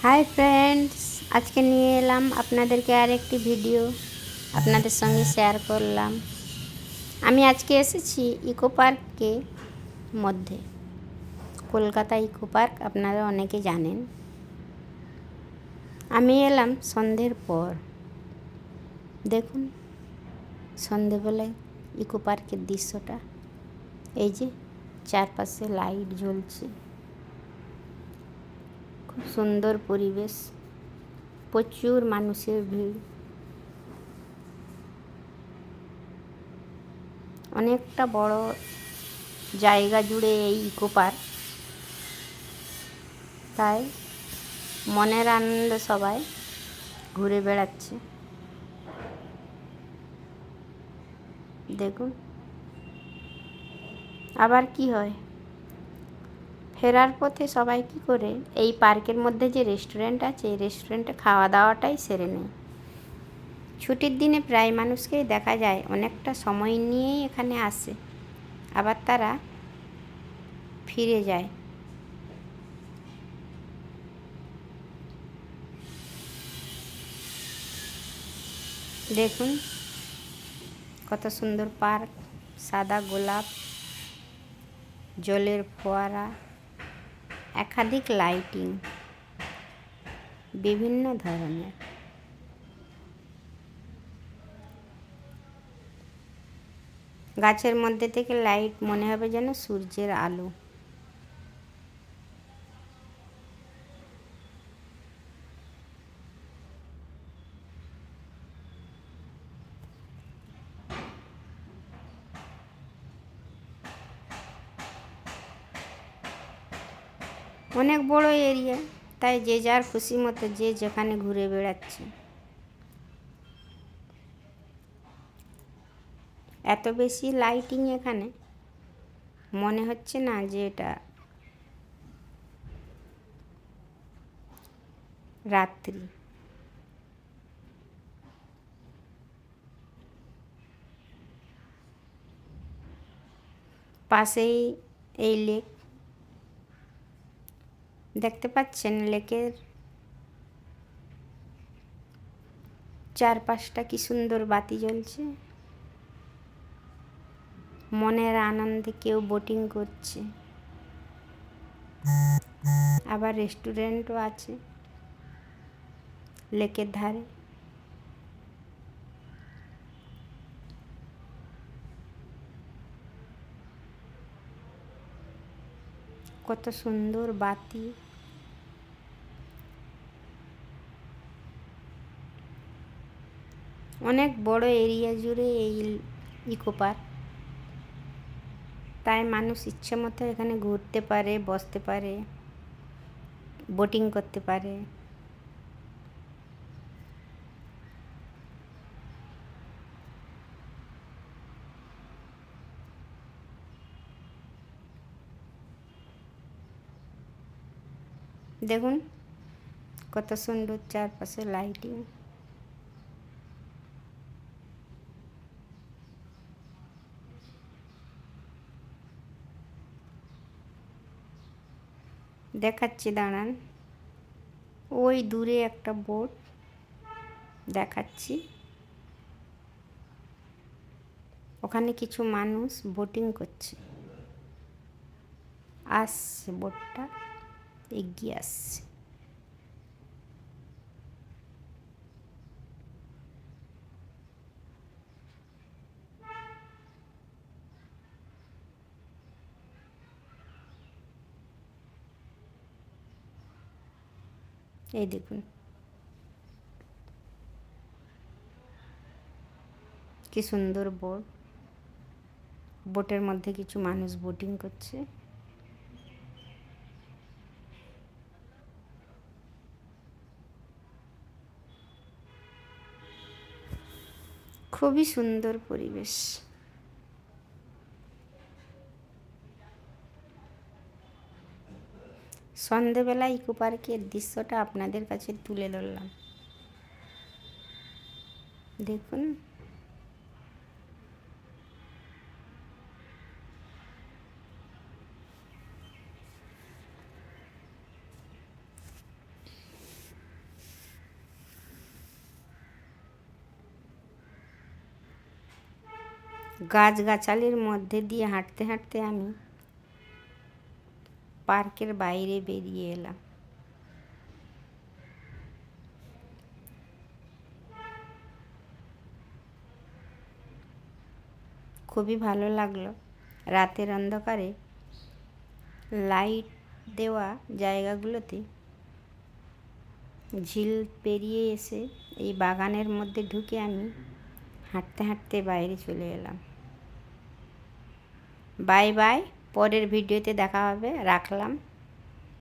Hi friends, আজকে নিয়ে এলাম আপনাদেরকে আরেকটি ভিডিও আপনাদের সঙ্গে শেয়ার করলাম। আমি আজকে এসেছি ইকো পার্কে মধ্যে, কলকাতা ইকো পার্ক আপনারা অনেকে জানেন। আমি এলাম সন্ধ্যের পর। দেখুন সন্ধেবেলায় ইকো পার্কের দৃশ্যটা, এই যে চারপাশে লাইট জ্বলছে, খুব সুন্দর পরিবেশ, প্রচুর মানুষের ভিড়। অনেকটা বড় জায়গা জুড়ে এই ইকো পার্ক, তাই মনের আনন্দে সবাই ঘুরে বেড়াচ্ছে। দেখুন আবার কি হয়, ফেরার পথে সবাই কি করে এই পার্কের মধ্যে যে রেস্টুরেন্ট আছে, এই রেস্টুরেন্টে খাওয়া দাওয়াটাই সেরে নেয়। ছুটির দিনে প্রায় মানুষকেই দেখা যায় অনেকটা সময় নিয়েই এখানে আসে, আবার তারা ফিরে যায়। দেখুন কত সুন্দর পার্ক, সাদা গোলাপ, জলের ফোয়ারা, একাধিক লাইটিং বিভিন্ন ধরনের। গাছের মধ্যে থেকে লাইট মনে হবে যেন সূর্যের আলো। অনেক বড় এরিয়া, তাই যে যার খুশি মতো যে যেখানে ঘুরে বেড়াচ্ছে। এত বেশি লাইটিং এখানে, মনে হচ্ছে না যে এটা রাত্রি। পাশেই এই লেক দেখতে পাচ্ছেন, লেকের চারপাশটা কি সুন্দর বাতি জ্বলছে। মনের আনন্দে কেউ বোটিং করছে, আবার রেস্টুরেন্টও আছে লেকের ধারে। কত সুন্দর বাতি। অনেক বড় এরিয়া জুড়ে এই ইকো পার্ক, তাই মানুষ ইচ্ছে মতো এখানে ঘুরতে পারে, বসতে পারে, বোটিং করতে পারে। দেখুন কত সুন্দর চারপাশে লাইটিং। দেখাচ্ছি দাঁড়ান, ওই দূরে একটা বোট দেখাচ্ছি, ওখানে কিছু মানুষ বোটিং করছে। আসছে বোটটা, এগিয়ে আসছে। এই দেখুন কি সুন্দর বোট, বোটের মধ্যে কিছু মানুষ বোটিং করছে। খুবই সুন্দর পরিবেশ। সন্ধেবেলা ইকো পার্কের দৃশ্যটা আপনাদের কাছে তুলে ধরলাম। দেখুন গাছগাছালির মধ্যে দিয়ে হাঁটতে হাঁটতে আমি পার্কের বাইরে বেরিয়ে এলাম। খুবই ভালো লাগলো রাতের অন্ধকারে লাইট দেওয়া জায়গাগুলোতে ঝিল পেরিয়ে এসে এই বাগানের মধ্যে ঢুকে আমি হাঁটতে হাঁটতে বাইরে চলে এলাম। বাই বাই, পরের ভিডিওতে দেখা হবে, রাখলাম।